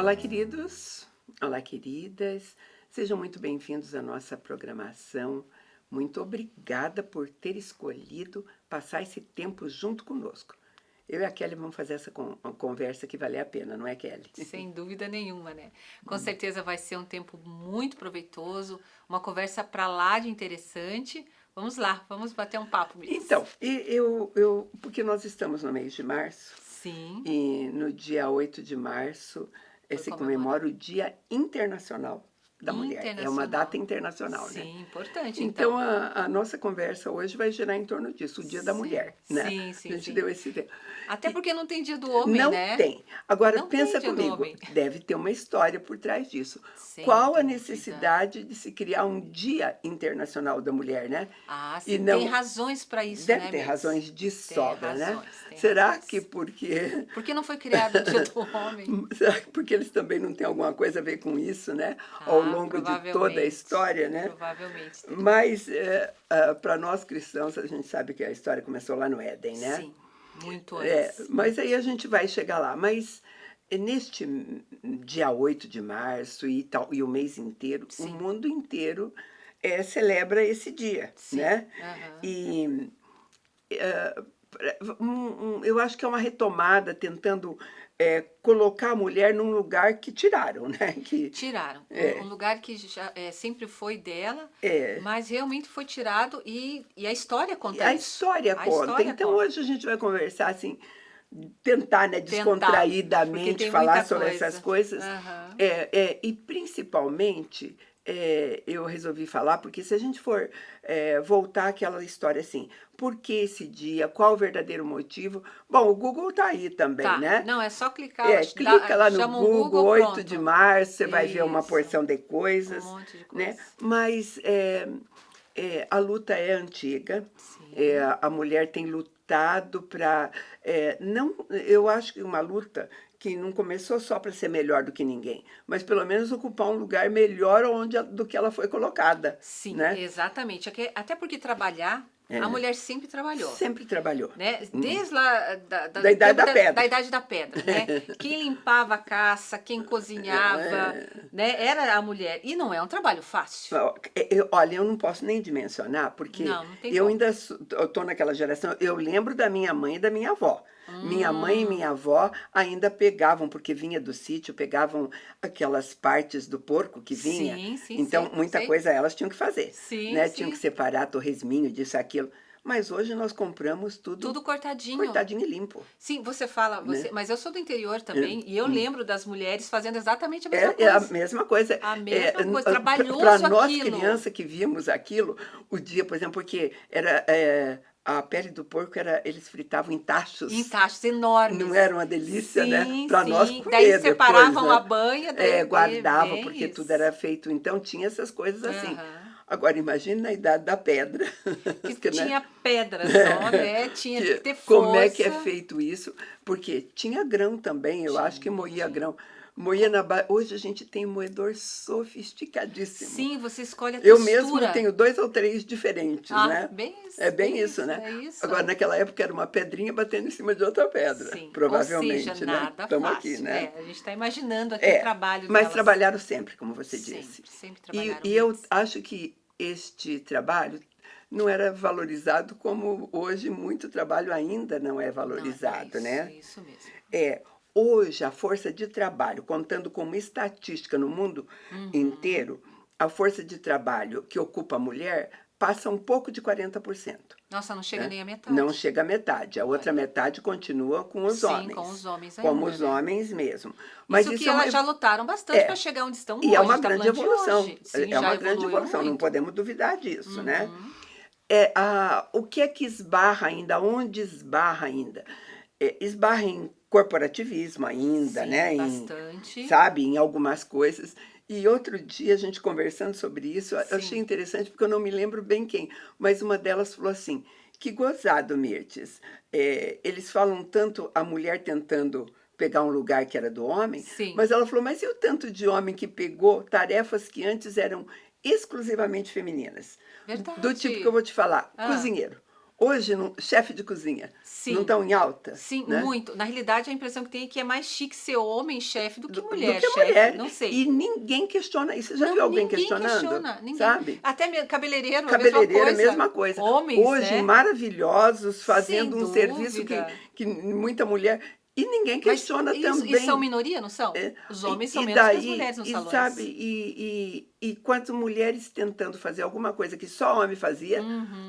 Olá, queridos. Olá, queridas. Sejam muito bem-vindos à nossa programação. Muito obrigada por ter escolhido passar esse tempo junto conosco. Eu e a Kelly vamos fazer essa conversa que vale a pena, não é, Kelly? Sem dúvida nenhuma, né? Com certeza vai ser um tempo muito proveitoso, uma conversa para lá de interessante. Vamos lá, vamos bater um papo, Miss. Então, porque nós estamos no mês de março, Sim, e no dia 8 de março foi se comemora comemorado. o Dia Internacional da Mulher. É uma data Internacional. internacional, né? Sim, importante Então, então. a nossa conversa hoje vai girar em torno disso, o Dia da Sim, Mulher, né? sim, A sim, gente sim. deu esse tempo. Até E porque não tem dia do homem, não né? tem. Agora, Não tem pensa dia do comigo, homem. deve ter uma história por trás disso. Sem Qual a dúvida. necessidade de se criar um Dia Internacional da Mulher, né? Ah, E sim, tem não razões para isso, deve né, ter Miss? razões de Tem sobra, né? razões, tem Será que razões. porque Por que não foi criado o dia do homem? será que porque eles também não têm alguma coisa a ver com isso, né? Ao Ah, longo de toda a provavelmente. história, né? Provavelmente teria. Mas para nós cristãos a gente sabe que a história começou lá no Éden, né? Sim, muito antes, Mas aí a muito. gente vai chegar lá. Mas neste dia 8 de março e tal, e o mês inteiro, o Sim, mundo inteiro celebra esse dia, sim. né? Aham. E eu acho que é uma retomada tentando colocar a mulher num lugar que tiraram, né? Que, Tiraram. Um é, lugar que já sempre foi dela, é, mas realmente foi tirado e a história e conta a isso. história A conta. história Então conta. hoje a gente vai conversar assim, tentar, né, Tentar, porque descontraídamente tem falar muita sobre essas coisa. coisas. Aham. E principalmente eu resolvi falar, porque se a gente for voltar àquela história assim, por que esse dia, qual o verdadeiro motivo? Bom, o Google está aí também, Tá. né? Não, é só clicar lá, Clica lá no chama um Google, Google, 8 de pronto. março, você vai ver uma Isso. porção de Um coisas, monte de né? coisa. Mas a luta é antiga, Sim. a mulher tem lutado para. Não, eu acho que uma luta que não começou só para ser melhor do que ninguém, mas pelo menos ocupar um lugar melhor do que ela foi colocada, Sim, né? exatamente. Até porque trabalhar, a mulher sempre trabalhou. Sempre trabalhou. Né? Desde lá Da do idade tempo da da pedra. Idade da Pedra, né? Quem limpava a caça, quem cozinhava, né? Era a mulher. E não é um trabalho fácil. Olha, eu não posso nem dimensionar, porque Não, não tem eu como. ainda estou naquela geração, eu lembro da minha mãe e da minha avó. Minha mãe e Hum, minha avó ainda pegavam, porque vinha do sítio, pegavam aquelas partes do porco que vinha, sim, sim, então sei, muita sei. coisa elas tinham que fazer, Sim, né? Tinham que sim. separar torresminho, disso, aquilo. Mas hoje nós compramos tudo Tudo cortadinho. cortadinho e limpo, Sim, você fala, né? mas eu sou do interior É, também e eu hum. lembro das mulheres fazendo exatamente a mesma É a coisa. mesma coisa. A mesma coisa, Para trabalhoso nós, aquilo. criança que víamos aquilo, o dia, por exemplo, porque a pele do porco, eles fritavam em Em tachos. tachos Não enormes. era uma delícia, né? Sim, Para nós sim. Daí comer depois, separavam a né? banha, daí Guardava, bem porque tudo isso. era feito. Então, tinha essas coisas assim. Aham. Agora, imagine na idade da pedra, Que que, né? tinha pedra só, né? Tinha que ter Como é que é força. feito isso? Porque tinha grão também, eu acho que Tinha, moía tinha. grão. Moía hoje a gente tem moedor sofisticadíssimo. Sim, você escolhe a Eu mesmo textura. tenho 2 ou 3 diferentes, Ah, né? bem É isso, bem bem isso, isso, né? é isso. Agora, naquela época era uma pedrinha batendo em cima de outra pedra, Sim. Ou seja, provavelmente, né? nada Estamos aqui, fácil. né? É, a gente está imaginando aqui o trabalho Mas delas. trabalharam sempre, como você disse. Sempre, sempre E, trabalharam e eu mesmo. acho que este trabalho não era valorizado como hoje muito trabalho ainda não é Não, valorizado, é né? isso mesmo. É, hoje a força de trabalho, contando como estatística no mundo Uhum. inteiro, a força de trabalho que ocupa a mulher passa um pouco de 40%, Nossa, não chega né? nem à Não metade. chega à metade. A outra Olha. metade continua com os Sim, com homens, os homens como ainda, os né? homens mesmo. Mas Isso que isso é uma, elas já lutaram bastante para é, chegar onde estão e é hoje. A uma gente está grande falando de evolução. hoje. Sim, É já uma grande evoluíram evolução, não muito. podemos duvidar disso, né? Uhum. O que é que esbarra ainda? Onde esbarra ainda? Esbarra em corporativismo ainda, Sim, né? bastante. Sabe, em algumas coisas. E outro dia, a gente conversando sobre isso, eu achei Sim. interessante, porque eu não me lembro bem quem, mas uma delas falou assim, que gozado, Mirtes. Eles falam tanto a mulher tentando pegar um lugar que era do homem, Sim. mas ela falou, mas e o tanto de homem que pegou tarefas que antes eram exclusivamente femininas? Do tipo que eu Verdade. vou te falar, Ah, cozinheiro. Hoje, chefe de cozinha, Sim. não estão em alta? Sim, né? muito. Na realidade, a impressão que tem é que é mais chique ser homem chefe do que Do mulher que chefe. mulher. Não sei. E ninguém questiona isso. Você já Não, viu alguém ninguém questionando? questiona. Ninguém. Sabe? Até cabeleireiro, Cabeleireira, a mesma coisa. Homens, Hoje, né? maravilhosos, Sem fazendo um serviço dúvida. que muita mulher... E ninguém Mas questiona isso, e são também. minoria, não são? Os homens são E menos que as daí, mulheres nos e salões. sabe, e quantas mulheres tentando fazer alguma coisa que só homem fazia,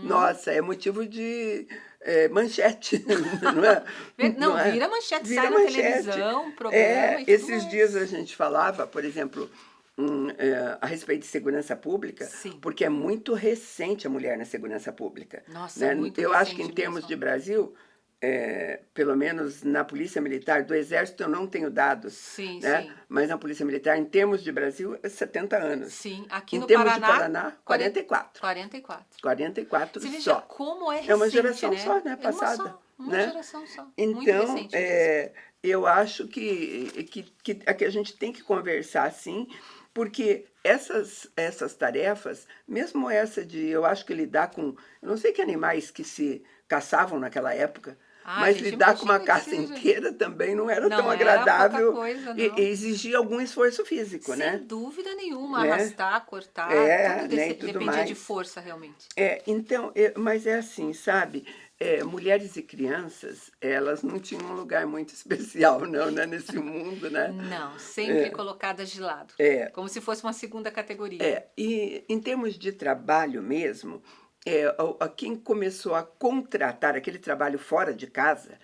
nossa, é motivo de manchete, não é? Não, é? vira manchete, Vira sai na manchete. televisão, programa e tudo Esses mais. dias a gente falava, por exemplo, a respeito de segurança pública, Sim. porque é muito recente a mulher na segurança pública. Nossa, né? é muito Eu acho que em recente termos mesmo. de Brasil, pelo menos na Polícia Militar, do Exército eu não tenho dados, Sim, né? sim. Mas na Polícia Militar, em termos de Brasil, é 70 anos. Sim, aqui Em no termos Paraná, de Paraná, 44. 44. 44 Você veja só. como é recente, É uma geração né? só, né? É uma Passada. só, uma né? geração só. Muito Então, recente mesmo. eu acho que a gente tem que conversar, sim, porque essas tarefas, mesmo essa de, eu acho que lidar com, eu não sei que animais que se caçavam naquela época, mas gente, lidar com uma imagina que caça seja. inteira também não era tão Não era pouca agradável coisa, e não. exigia algum esforço físico, Sem né? dúvida nenhuma, Né? arrastar, cortar, tudo Né? E tudo dependia de mais. força, realmente. Então, mas é assim, sabe? Mulheres e crianças, elas não tinham um lugar muito especial, não, né? Nesse mundo, né? Não, sempre colocadas de lado. Como se fosse uma segunda categoria. E em termos de trabalho mesmo, quem começou a contratar aquele trabalho fora de casa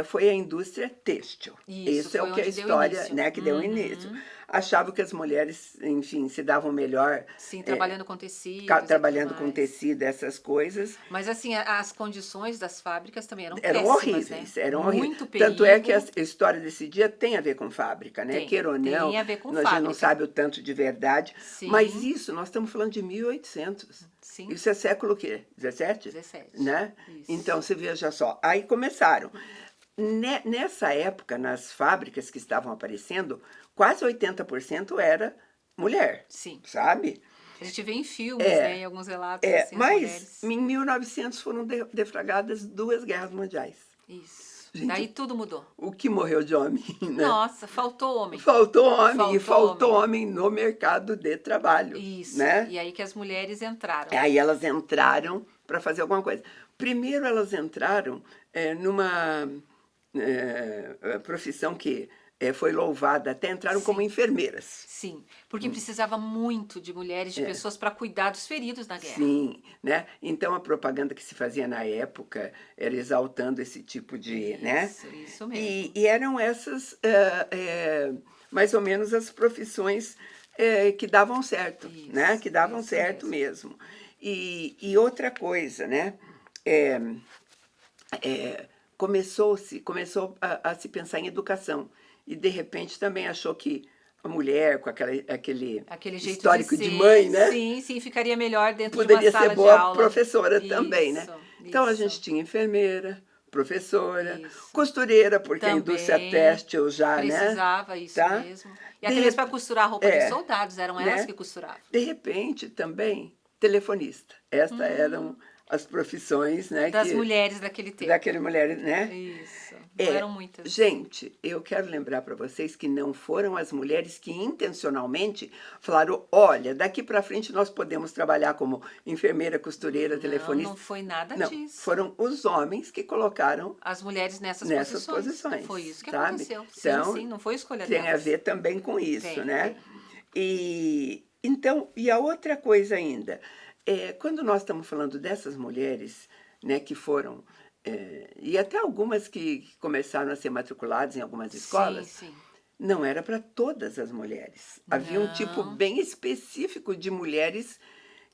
foi a indústria têxtil. Isso, É foi o que a onde deu história, início. né, que deu início. Achavam que as mulheres, enfim, se davam melhor Sim, trabalhando com tecidos e tudo trabalhando com mais. tecido, essas coisas. Mas assim, as condições das fábricas também eram Eram péssimas, horríveis, né? eram horríveis. Muito perigo. Tanto é que a história desse dia tem a ver com fábrica, né? Tem, Queira ou não, tem a ver com a gente não fábrica. sabe o tanto de verdade. Sim. Mas isso, nós estamos falando de 1800. Sim. Isso é século o quê? 17? 17. Né? Isso. Então, você veja só. Aí começaram. Nessa época, nas fábricas que estavam aparecendo, quase 80% era mulher. Sim. Sabe? A gente vê em filmes, né, em alguns relatos, assim, as Mas mulheres. em 1900 foram deflagradas 2 guerras mundiais. Isso. Gente, Daí tudo mudou. O que morreu de homem, né? Nossa, faltou homem. Faltou homem, e Faltou faltou homem no mercado de trabalho. Isso. Né? E aí que as mulheres entraram. Aí elas entraram para fazer alguma coisa. Primeiro elas entraram numa profissão que foi louvada, até entraram como enfermeiras. Sim, porque precisava muito de mulheres, de pessoas para cuidar dos feridos na guerra. Sim, né? Então a propaganda que se fazia na época era exaltando esse tipo de, né? Isso mesmo. E eram essas, mais ou menos, as profissões que davam certo, né? Que davam certo mesmo. E outra coisa, né? Começou a se pensar em educação. E, de repente, também achou que a mulher, com aquele jeito histórico de, de mãe, né? Sim, ficaria melhor dentro Poderia de uma sala ser de boa aula. professora também, né? Então, a gente tinha enfermeira, professora, costureira, porque também, a indústria têxtil já, precisava, né? isso tá? mesmo. E até mesmo para costurar a roupa dos soldados, eram elas né? que costuravam. De repente, também, telefonista. Estas eram as profissões, né? Das mulheres daquele tempo. Daquele mulher, né? Isso, não eram muitas. Gente, eu quero lembrar para vocês que não foram as mulheres que intencionalmente falaram, olha, daqui para frente nós podemos trabalhar como enfermeira, costureira, telefonista. Não foi nada não, disso. Foram os homens que colocaram as mulheres nessas posições. Foi isso que sabe? aconteceu. Então, sim, não foi escolha tem delas. a ver também com isso, Tem, né? Então, e a outra coisa ainda, quando nós estamos falando dessas mulheres, né, que foram, e até algumas que começaram a ser matriculadas em algumas escolas, Sim. não era para todas as mulheres. Havia um tipo bem específico de mulheres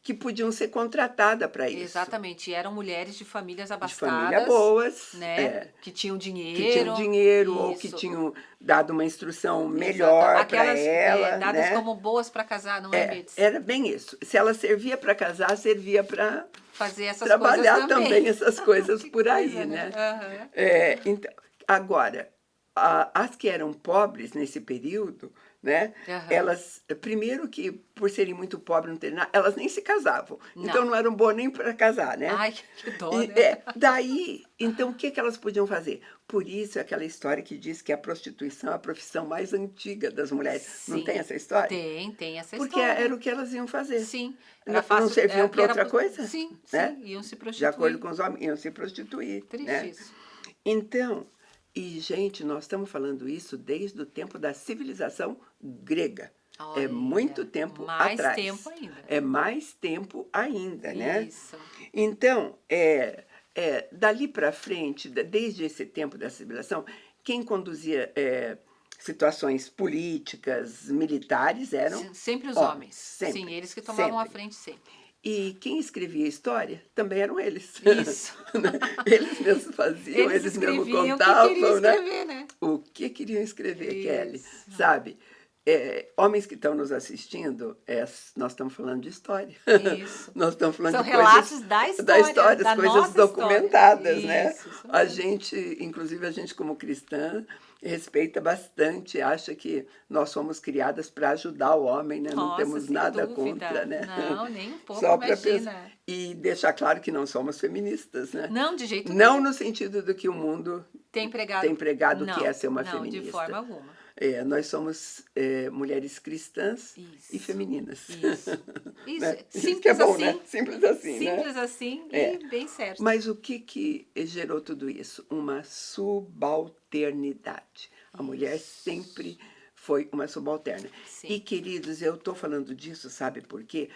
que podiam ser contratadas para isso. Exatamente, eram mulheres de famílias abastadas. De família boas. Né? Que tinham dinheiro. Que tinham dinheiro ou que tinham dado uma instrução melhor para ela. Dadas né? como boas para casar, não é, Betes? Era bem isso. Se ela servia para casar, servia para fazer essas trabalhar coisas também. Essas coisas por aí, coisa, né? Uhum. Então, agora, as que eram pobres nesse período, né? Elas, primeiro que por serem muito pobres, não terem nada, elas nem se casavam. Então não eram boas nem para casar, né? Ai, que dó, né? Daí, então o que elas podiam fazer? Por isso aquela história que diz que a prostituição é a profissão mais antiga das mulheres. Sim, não tem essa história? Tem essa Porque história. era o que elas iam fazer. Sim. Não serviam para outra coisa? Sim, né? sim, iam se prostituir. De acordo com os homens, iam se prostituir. Triste né? isso. Então, e gente, nós estamos falando isso desde o tempo da civilização grega. Olha, é muito tempo mais atrás. tempo ainda. É mais tempo ainda, né? Isso. Então, dali para frente, desde esse tempo da civilização, quem conduzia situações políticas, militares eram... Sempre os homens. Sempre, Sim, eles que tomavam sempre. a frente sempre. E quem escrevia história também eram eles. Isso. Eles mesmos faziam, eles mesmos contavam, o que queriam escrever, né? O que queriam escrever, Isso. Kelly, sabe? Homens que estão nos assistindo, nós estamos falando de história. Isso. Nós estamos falando São de relatos coisas da história, das coisas documentadas, história. né? Isso A gente, inclusive a gente como cristã, respeita bastante, acha que nós somos criadas para ajudar o homem, né? Não temos nada contra, né? Não, nem um pouco, Só imagina. E deixar claro que não somos feministas, né? Não, de jeito nenhum. Não nenhum. no sentido do que o mundo tem pregado o que é ser uma não, feminista. Não, de forma alguma. Nós somos mulheres cristãs e femininas. Isso. né? Simples que é bom, assim. Né? Simples assim, Simples né? assim e bem certo. Mas o que gerou tudo isso? Uma subalternidade. A mulher sempre foi uma subalterna. Sim. E, queridos, eu estou falando disso, sabe por quê?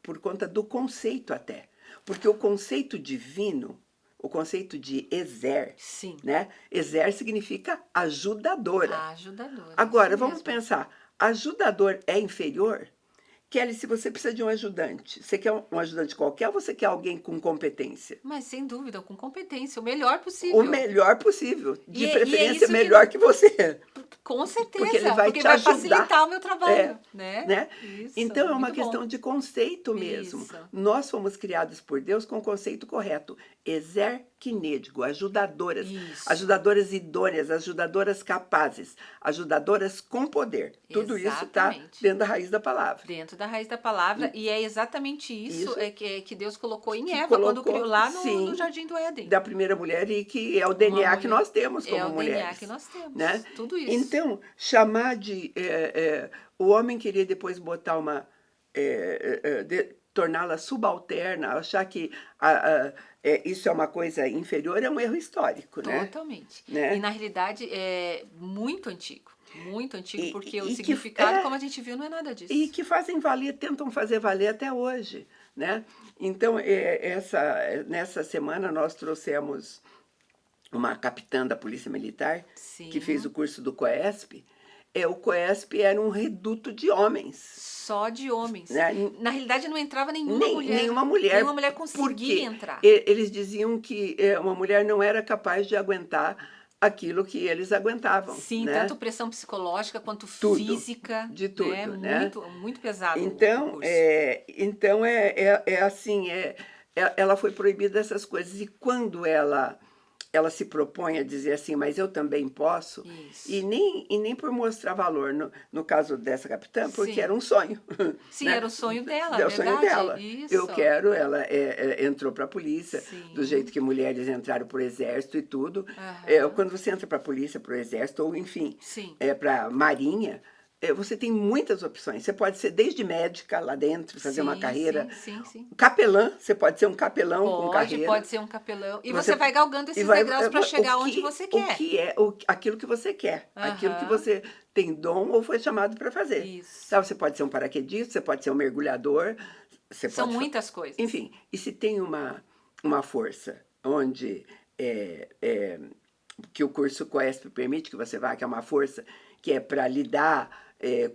Por conta do conceito até. Porque o conceito divino, o conceito de Ezer, Sim. né? Ezer significa ajudadora. Ajudadora. Agora, vamos pensar, ajudador é inferior? Kelly, se você precisa de um ajudante, você quer um ajudante qualquer ou você quer alguém com competência? Mas sem dúvida, com competência, o melhor possível. O melhor possível, de preferência é melhor que você. Com certeza, porque ele vai te vai ajudar. facilitar o meu trabalho, né? Isso, então é uma questão de conceito mesmo. Isso. Nós fomos criados por Deus com o conceito correto. Ezer kinédico, ajudadoras. Isso. Ajudadoras idôneas, ajudadoras capazes, ajudadoras com poder. Tudo isso está dentro da raiz da palavra. Dentro da raiz da palavra, e é exatamente isso que Deus colocou em Eva, quando criou lá no Jardim do Éden. Da primeira mulher, e que é o DNA que nós temos como mulheres. É o DNA que nós temos, né? Tudo isso. Então, chamar de... o homem queria depois botar torná-la subalterna, achar que isso é uma coisa inferior, é um erro histórico, né? Totalmente. Né? E na realidade é muito antigo, porque o significado, como a gente viu, não é nada disso. E que tentam fazer valer até hoje, né? Então, nessa semana nós trouxemos uma capitã da Polícia Militar, Sim. que fez o curso do COESP. O COESP era um reduto de homens. Só de homens. Né? Na realidade não entrava nenhuma mulher. Nenhuma mulher. Nenhuma mulher conseguia entrar. Eles diziam que uma mulher não era capaz de aguentar aquilo que eles aguentavam. Sim, né? Tanto pressão psicológica quanto física. De tudo, né? Muito, muito pesado então, o curso. Assim, ela foi proibida dessas coisas. E quando ela se propõe a dizer assim, mas eu também posso, e nem por mostrar valor, no caso dessa capitã, porque Sim. era um sonho. Sim, né? era o sonho dela, É o sonho dela. Isso. Eu quero, ela entrou para a polícia, Sim. do jeito que mulheres entraram para o exército e tudo. Quando você entra para a polícia, para o exército, ou enfim, para a marinha, você tem muitas opções. Você pode ser desde médica lá dentro, fazer uma carreira. Sim. Capelã, você pode ser um capelão com carreira. Pode ser um capelão. E você vai galgando esses degraus para chegar onde você quer. Aquilo que você quer. Aquilo que você tem dom ou foi chamado para fazer. Isso. Então, você pode ser um paraquedista, você pode ser um mergulhador. São muitas coisas. Enfim, e se tem uma força onde que o curso COESP permite que você vá, que é uma força que é para lidar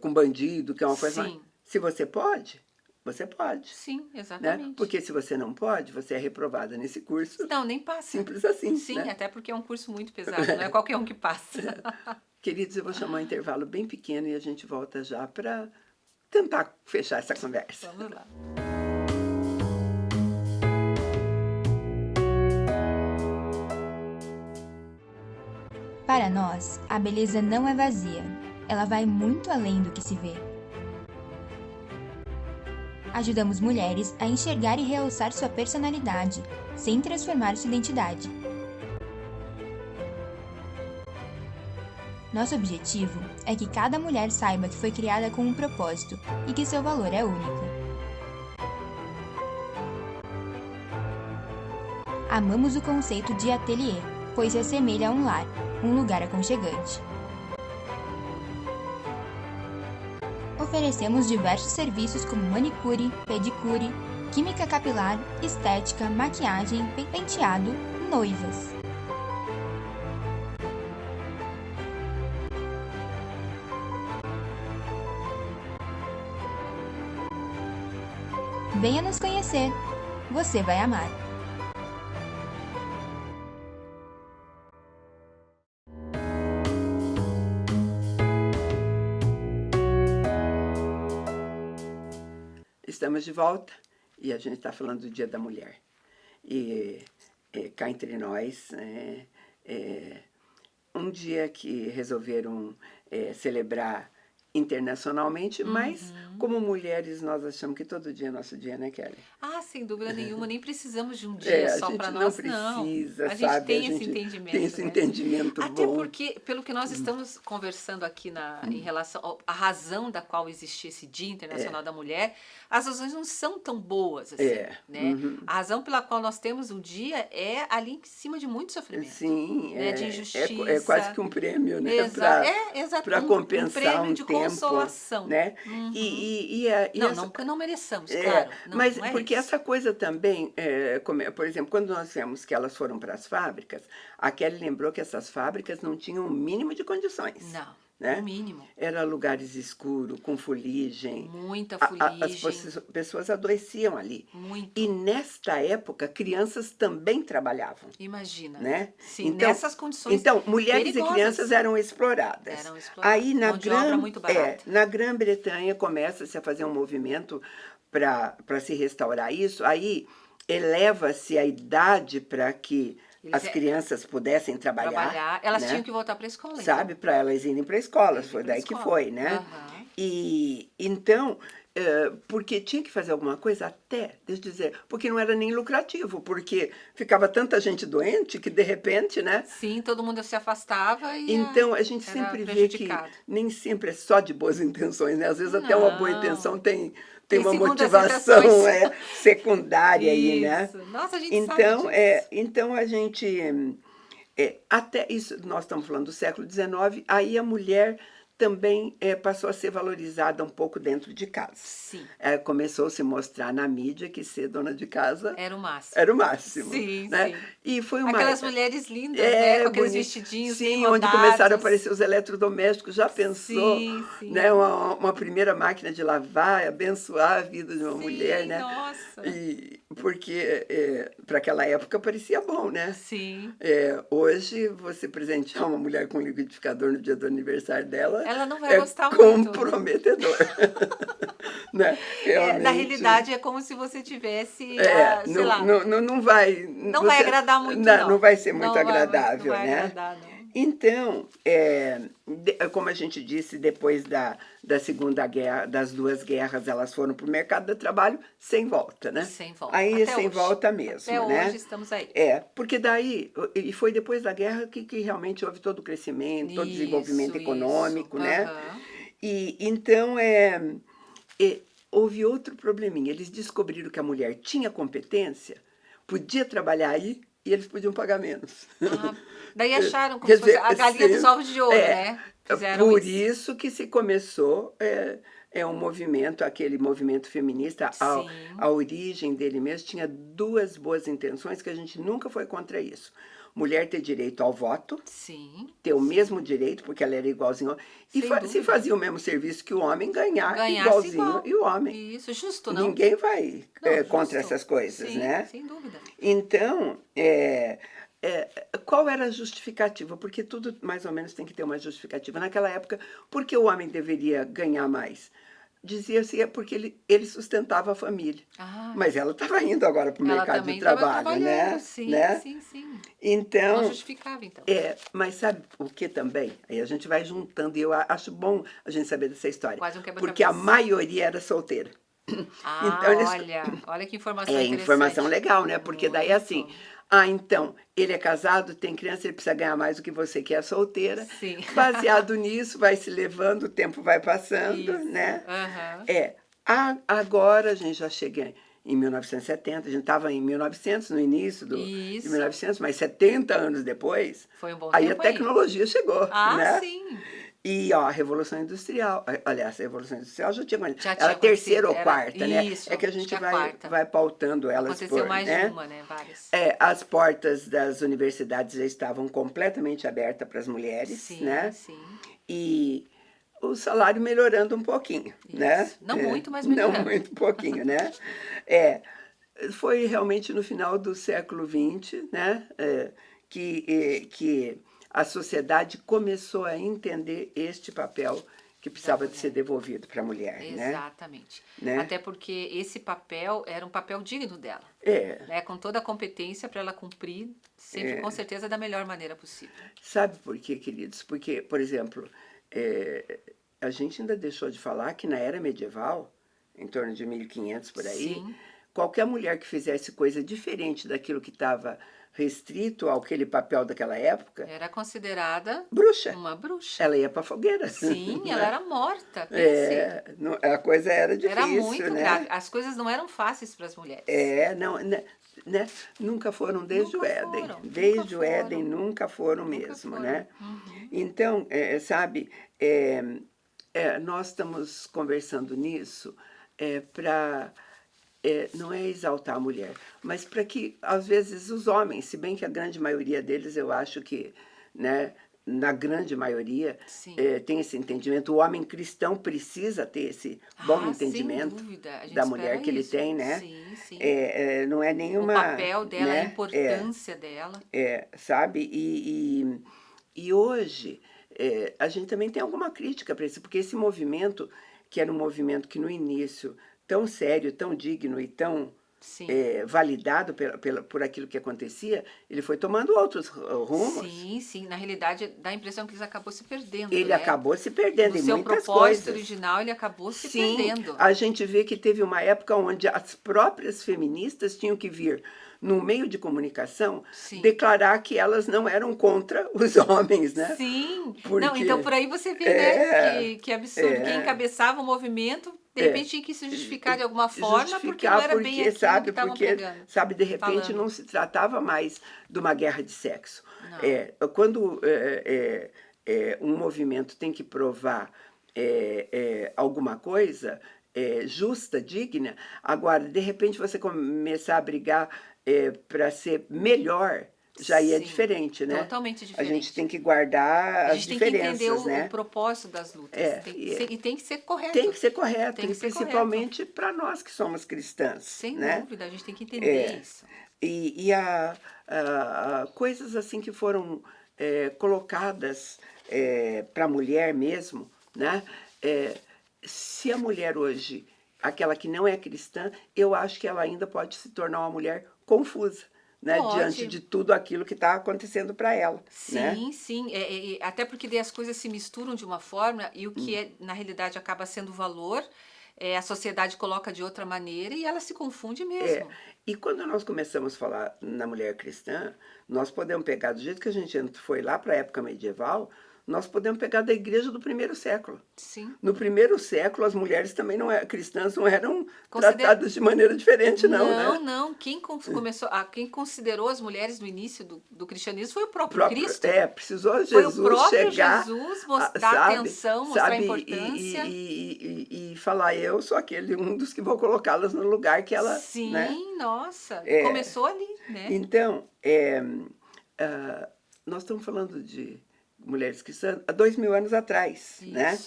com bandido, que é uma coisa... Sim. Se você pode, você pode. Sim, exatamente. Né? Porque se você não pode, você é reprovada nesse curso. Não, nem passa. Simples assim. Sim, né? Até porque é um curso muito pesado, não é qualquer um que passa. Queridos, eu vou chamar um intervalo bem pequeno e a gente volta já para tentar fechar essa conversa. Vamos lá. Para nós, a beleza não é vazia. Ela vai muito além do que se vê. Ajudamos mulheres a enxergar e realçar sua personalidade, sem transformar sua identidade. Nosso objetivo é que cada mulher saiba que foi criada com um propósito e que seu valor é único. Amamos o conceito de ateliê, pois se assemelha a um lar, um lugar aconchegante. Oferecemos diversos serviços como manicure, pedicure, química capilar, estética, maquiagem, penteado, noivas. Venha nos conhecer. Você vai amar. Estamos de volta e a gente está falando do Dia da Mulher. E cá entre nós, um dia que resolveram celebrar internacionalmente, mas como mulheres nós achamos que todo dia é nosso dia, né, Kelly? Ah, sem dúvida nenhuma, nem precisamos de um dia só para nós, não. Precisa, a gente tem esse entendimento. Tem esse entendimento Até bom. porque, pelo que nós estamos conversando aqui em relação à razão da qual existe esse Dia Internacional da Mulher, as razões não são tão boas assim, né? A razão pela qual nós temos um dia é ali em cima de muito sofrimento. Sim, né? De injustiça. É quase que um prêmio, né? Exato. Para compensar prêmio de tempo, consolação. né? Não mereçamos, claro. Mas não é porque isso. essa coisa também, por exemplo, quando nós vemos que elas foram para as fábricas, a Kelly lembrou que essas fábricas não tinham o mínimo de condições. Não, né? o mínimo. Era lugares escuros, com fuligem. Muita fuligem. As pessoas adoeciam ali. Muito. E nesta época, crianças também trabalhavam. Imagina. Né? Sim, então, nessas condições Então, mulheres perigosas. E crianças eram exploradas. Aí, mão de obra muito barata. Na Grã-Bretanha, começa-se a fazer um movimento para se restaurar isso. Aí, eleva-se a idade para que as crianças pudessem trabalhar. Elas né? tinham que voltar para a escola. Sabe, para elas irem para a escola. Foi daí que foi, né? E então, porque tinha que fazer alguma coisa até, deixa eu dizer, porque não era nem lucrativo, porque ficava tanta gente doente que de repente, né? Sim, todo mundo se afastava e então a gente sempre vê que nem sempre é só de boas intenções, né? Às vezes até uma boa intenção tem uma motivação secundária aí, né? Nossa, a gente então, sabe disso. Então a gente até isso, nós estamos falando do século XIX, aí a mulher também passou a ser valorizada um pouco dentro de casa. Sim. Começou a se mostrar na mídia que ser dona de casa era o máximo. Era o máximo. Sim, né? sim. E foi aquelas mulheres lindas, né? Com aqueles vestidinhos. Sim, onde começaram a aparecer os eletrodomésticos. Já pensou? Sim, sim. Né? Uma primeira máquina de lavar, abençoar a vida de uma mulher, né? Nossa. Porque para aquela época parecia bom, né? Sim. Hoje, você presentear uma mulher com liquidificador no dia do aniversário dela, ela não vai gostar muito. Comprometedor. né? Na realidade, é como se você tivesse, sei lá... Não vai... Não vai agradar muito, não. Não vai ser muito agradável, não vai né? agradar, não. Então, como a gente disse, depois da Segunda Guerra, das duas guerras, elas foram para o mercado de trabalho sem volta, né? Sem volta. Aí Até sem hoje. volta mesmo, Até né? hoje estamos aí. Porque daí, e foi depois da guerra que realmente houve todo o crescimento, todo o desenvolvimento econômico, né? E então, houve outro probleminha. Eles descobriram que a mulher tinha competência, podia trabalhar aí, e eles podiam pagar menos. Daí acharam como se fosse a galinha dos ovos de ouro, né? Por isso que se começou um movimento, aquele movimento feminista, a origem dele mesmo tinha duas boas intenções, que a gente nunca foi contra isso. Mulher ter direito ao voto, ter o mesmo direito, porque ela era igualzinho, e se fazia o mesmo serviço que o homem, ganhar igualzinho e o homem. Isso, justo, não? Ninguém vai contra essas coisas, né? Sem dúvida. Então, qual era a justificativa? Porque tudo mais ou menos tem que ter uma justificativa. Naquela época, por que o homem deveria ganhar mais? dizia assim, é porque ele sustentava a família. Ah, Mas ela estava indo agora para o ela mercado também de estava trabalho, trabalhando, né? sim, Né? sim, sim. Não Então, justificava, então. mas sabe o que também? Aí a gente vai juntando, e eu acho bom a gente saber dessa história. Quase um Porque a quebra-cabeça. maioria era solteira. Então, Ah, olha que informação informação interessante. legal, né? Porque daí assim, Muito. então, ele é casado, tem criança, ele precisa ganhar mais do que você que é solteira. Sim. Baseado nisso, vai se levando, o tempo vai passando, Isso. né? Aham. Agora a gente já chega em 1970, a gente estava em 1900, no início de Isso. 1900, mas 70 anos depois, Foi um bom aí a tempo aí. tecnologia chegou, Ah, né? sim. E ó, a Revolução Industrial, aliás, a Revolução Industrial já tinha acontecido. Já Era tinha a terceira acontecido. ou Era quarta, né? isso. É que a Acho gente que a vai, quarta. vai pautando elas Aconteceu por, mais de né? uma, né? Várias. As portas das universidades já estavam completamente abertas para as mulheres, Sim, né? sim. E o salário melhorando um pouquinho, né? Isso. Não muito, mas Não melhorando. muito, pouquinho, né? É, foi realmente no final do século XX, né? Que a sociedade começou a entender este papel que Da precisava de ser mulher. devolvido para a mulher, Exatamente. né? Até porque esse papel era um papel digno dela. É, Né? Com toda a competência para ela cumprir, sempre com certeza da melhor maneira possível. sabe por quê, queridos? Porque, por exemplo, a gente ainda deixou de falar que na era medieval, em torno de 1500 por aí, Sim. qualquer mulher que fizesse coisa diferente daquilo que estava restrito àquele papel daquela época, Era considerada bruxa. uma bruxa. Ela ia para fogueira. Sim, ela Né? era morta, pense. A coisa era difícil, Era muito né? grave. As coisas não eram fáceis para as mulheres. Não, né? Nunca foram desde Nunca o Éden. foram, Desde nunca o Éden foram. nunca foram Nunca mesmo, foram. né? Uhum. Então, sabe, nós estamos conversando nisso para não é exaltar a mulher, mas para que, às vezes, os homens, se bem que a grande maioria deles, eu acho que, né, na grande maioria, Sim. tem esse entendimento. O homem cristão precisa ter esse bom Sem entendimento dúvida. A gente da mulher espera que ele isso. tem, né? Sim, sim. Não é O nenhuma... papel dela, a né? importância dela. Sabe? E hoje, a gente também tem alguma crítica para isso, porque esse movimento, que era um movimento que no início, tão sério, tão digno e tão Sim. Validado por aquilo que acontecia, ele foi tomando outros rumos. Sim, sim. Na realidade, dá a impressão que ele acabou se perdendo. Ele né? acabou se perdendo No em seu muitas propósito coisas. original, ele acabou se Sim, perdendo. a gente vê que teve uma época onde as próprias feministas tinham que vir no meio de comunicação Sim. declarar que elas não eram contra os homens, né? Sim. Porque, não, então por aí você vê, né? Que absurdo. Quem encabeçava o movimento, de repente tinha que se justificar de alguma forma, porque não era bem aquilo que estavam pregando. Sabe, de repente falando. não se tratava mais de uma guerra de sexo. Não. Quando um movimento tem que provar alguma coisa justa, digna, agora, de repente você começar a brigar para ser melhor, já aí é Sim, diferente, né? Totalmente diferente. A gente tem que guardar as diferenças, A gente tem que entender né? o propósito das lutas. E tem que ser correto. Tem que ser correto, Tem que ser principalmente para nós que somos cristãs. Sem né? dúvida, a gente tem que entender isso. E coisas assim que foram colocadas para a mulher mesmo, né? Se a mulher hoje, aquela que não é cristã, eu acho que ela ainda pode se tornar uma mulher confusa, né? Diante de tudo aquilo que está acontecendo para ela. Sim, né? sim. Até porque daí as coisas se misturam de uma forma e o que na realidade acaba sendo valor, a sociedade coloca de outra maneira e ela se confunde mesmo. E quando nós começamos a falar na mulher cristã, nós podemos pegar, do jeito que a gente foi lá para a época medieval, nós podemos pegar da igreja do primeiro século. Sim. No primeiro século, as mulheres também cristãs não eram tratadas de maneira diferente, não, né? Não. Quem considerou as mulheres no início do cristianismo foi o próprio Cristo. Precisou foi Jesus o próprio chegar, Jesus mostrar atenção, mostrar importância. E falar, eu sou um dos que vou colocá-las no lugar que ela... Sim, né? nossa, começou ali, né? Então, nós estamos falando de mulheres cristãs há 2000 anos atrás, Isso. né?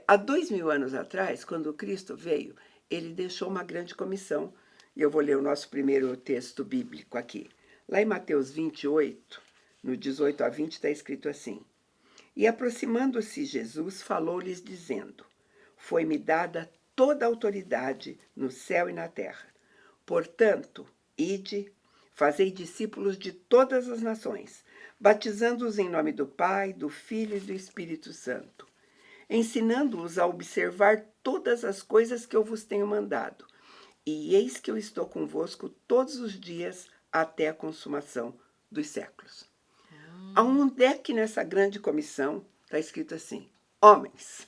Há 2000 anos atrás, quando Cristo veio, ele deixou uma grande comissão. E eu vou ler o nosso primeiro texto bíblico aqui. Lá em Mateus 28, no 18 a 20, está escrito assim: E aproximando-se Jesus, falou-lhes dizendo: foi-me dada toda a autoridade no céu e na terra. Portanto, ide, fazei discípulos de todas as nações, batizando-os em nome do Pai, do Filho e do Espírito Santo, ensinando-os a observar todas as coisas que eu vos tenho mandado. E eis que eu estou convosco todos os dias até a consumação dos séculos. Aonde é que nessa grande comissão está escrito assim, homens?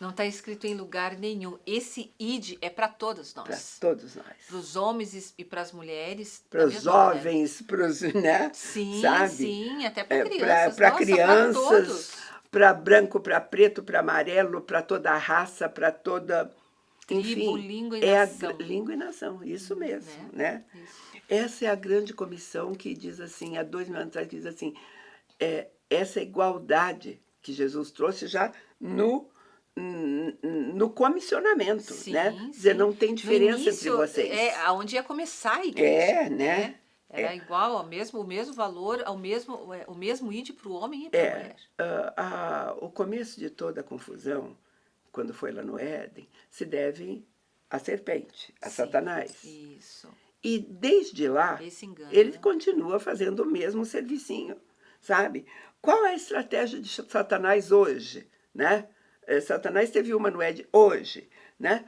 Não está escrito em lugar nenhum. Esse id é para todos nós. Para todos nós. Para os homens e para as mulheres. Para os jovens, para os, né? Sim, sabe? sim, até para crianças. Para Nossa, crianças, para branco, para preto, para amarelo, para toda a raça, para toda... Enfim, tribo, língua e nação. Língua e nação, isso mesmo, né? Isso. Essa é a grande comissão que diz assim, há 2000 anos atrás, diz assim, essa igualdade que Jesus trouxe já no comissionamento, Sim, né? sim. Dizer, não tem diferença início, entre vocês. É onde ia começar a igreja. né? Era igual, o mesmo valor, o mesmo id para o homem e para a mulher. O começo de toda a confusão, quando foi lá no Éden, se deve à serpente, a Satanás. Isso. E desde lá, Engano, ele continua fazendo o mesmo servicinho, sabe? Qual é a estratégia de Satanás hoje, né? Satanás teve uma no Éden hoje, né?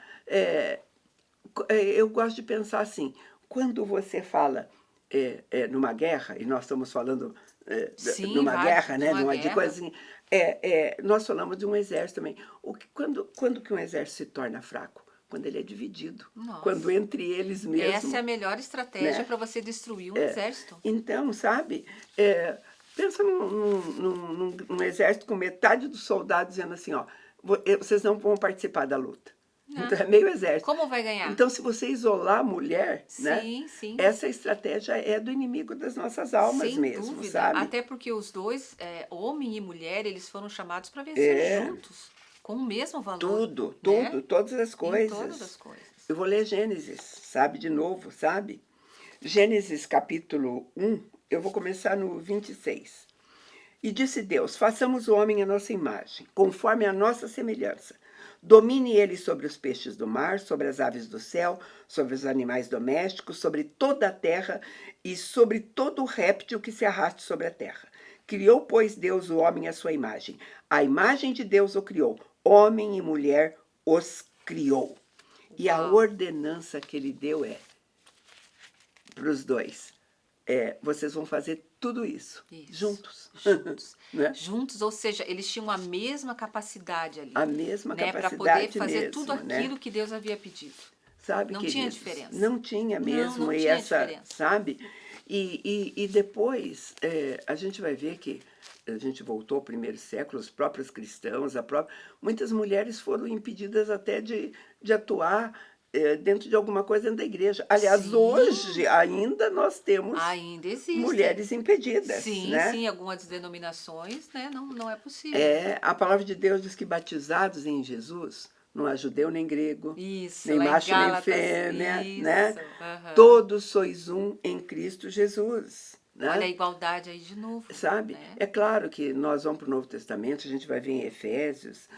Eu gosto de pensar assim, quando você fala numa guerra, e nós estamos falando numa guerra, né? Numa de coisa assim, nós falamos de um exército também. Quando que um exército se torna fraco? Quando ele é dividido. Nossa. Quando entre eles mesmos... Essa é a melhor estratégia, né? Para você destruir um exército. Então, sabe, pensa num exército com metade dos soldados dizendo assim, ó, vocês não vão participar da luta. Então, é meio exército. Como vai ganhar? Então, se você isolar a mulher, né, sim. essa estratégia é do inimigo das nossas almas mesmo, dúvida. sabe? Até porque os dois, homem e mulher, eles foram chamados para vencer juntos, com o mesmo valor. Tudo, né? Todas as coisas. Em todas as coisas. Eu vou ler Gênesis, sabe, de novo, sabe? Gênesis capítulo 1, eu vou começar no 26. E disse Deus, façamos o homem à nossa imagem, conforme a nossa semelhança. Domine ele sobre os peixes do mar, sobre as aves do céu, sobre os animais domésticos, sobre toda a terra e sobre todo o réptil que se arraste sobre a terra. Criou, pois, Deus o homem à sua imagem. A imagem de Deus o criou. Homem e mulher os criou. E a ordenança que ele deu para os dois. Vocês vão fazer tudo isso. Juntos. Né? Juntos, ou seja, eles tinham a mesma capacidade ali. A mesma capacidade para poder fazer mesmo, tudo aquilo que Deus havia pedido. Sabe, não queridos, tinha diferença. Não tinha mesmo. Não e tinha essa, diferença. Sabe? E depois a gente vai ver que a gente voltou ao primeiro século, os próprios cristãos, muitas mulheres foram impedidas até de atuar dentro de alguma coisa dentro da igreja. Aliás, hoje ainda nós temos mulheres impedidas. Sim, né? Sim, algumas denominações, né? Não é possível. A palavra de Deus diz que batizados em Jesus, não há judeu nem grego, nem macho nem fêmea, né? Todos sois um em Cristo Jesus. Né? Olha a igualdade aí de novo. Sabe? Né? É claro que nós vamos para o Novo Testamento, a gente vai ver em Efésios,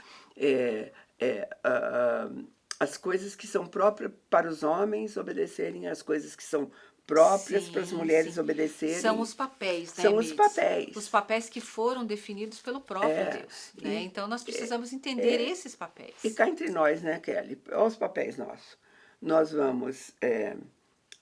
as coisas que são próprias para os homens obedecerem, as coisas que são próprias para as mulheres obedecerem. São os papéis, né? São os papéis. Os papéis que foram definidos pelo próprio Deus. Né? Então, nós precisamos entender esses papéis. E cá entre nós, né, Kelly? Olha os papéis nossos. Nós vamos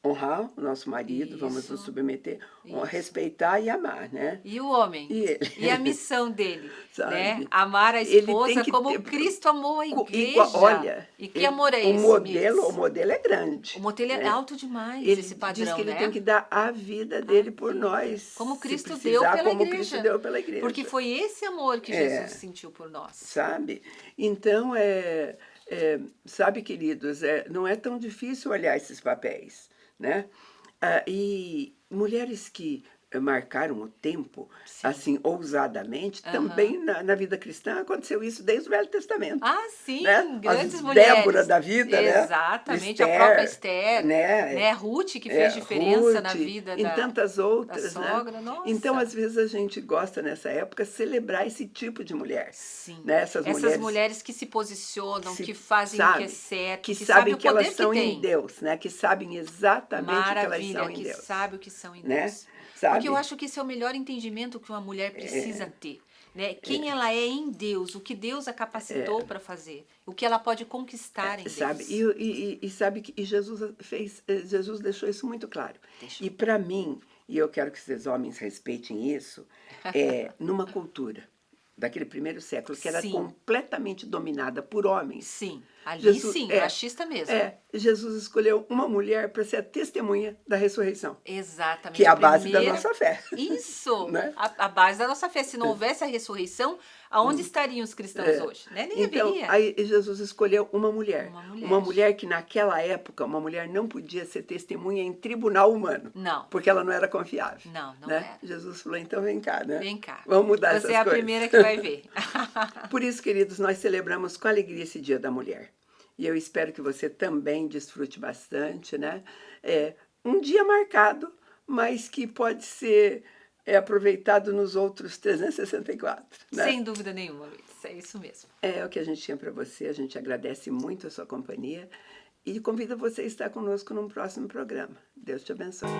honrar o nosso marido, vamos nos submeter, respeitar e amar, né? E o homem? E ele? E a missão dele? Né? Amar a esposa como Cristo amou a igreja. Olha, e que amor é esse? O modelo é grande. O modelo é alto demais, esse padrão, diz que ele né? tem que dar a vida dele por nós. Como Cristo deu pela igreja. Cristo deu pela igreja. Porque foi esse amor que Jesus sentiu por nós. Sabe? Então, sabe, queridos, não é tão difícil olhar esses papéis, né? E mulheres que marcaram o tempo, Sim. assim, ousadamente. Também na vida cristã aconteceu isso desde o Velho Testamento. Ah, sim, Né? grandes As mulheres. Débora da vida, Exatamente, né? a própria Esther, né? Ruth, que fez diferença na Ruth, vida em tantas da outras, sogra, né? nossa. Então, às vezes, a gente gosta, nessa época, celebrar esse tipo de mulher. Sim, né? essas mulheres que se posicionam, que fazem o que é certo, que sabem sabem o que poder elas são que em tem. Deus, né? Que sabem exatamente o que elas Maravilha, são em que Deus. sabe o que são em Né? Deus. Sabe? Porque eu acho que esse é o melhor entendimento que uma mulher precisa ter. Né? Quem ela é em Deus, o que Deus a capacitou para fazer, o que ela pode conquistar em Deus. Sabe? E sabe que Jesus deixou isso muito claro. Deixou. E para mim, e eu quero que esses homens respeitem isso, numa cultura daquele primeiro século que era Sim. completamente dominada por homens. Sim, ali Jesus- sim, é, machista mesmo. Jesus escolheu uma mulher para ser a testemunha da ressurreição, Exatamente. que é a base da primeira- nossa fé. Isso, Né? a base da nossa fé. Se não houvesse a ressurreição, aonde estariam os cristãos hoje? Né? Nem Então, haveria. aí Jesus escolheu uma mulher. Uma mulher. Que naquela época, uma mulher não podia ser testemunha em tribunal humano. Não. Porque ela não era confiável. Não né? era. Jesus falou, então vem cá, né? Vem cá. Vamos mudar essas Você é a coisas. primeira que vai ver. Por isso, queridos, nós celebramos com alegria esse Dia da Mulher. E eu espero que você também desfrute bastante, né? Um dia marcado, mas que pode ser aproveitado nos outros 364. Né? Sem dúvida nenhuma, Luiz. É isso mesmo. É o que a gente tinha para você. A gente agradece muito a sua companhia e convida você a estar conosco num próximo programa. Deus te abençoe.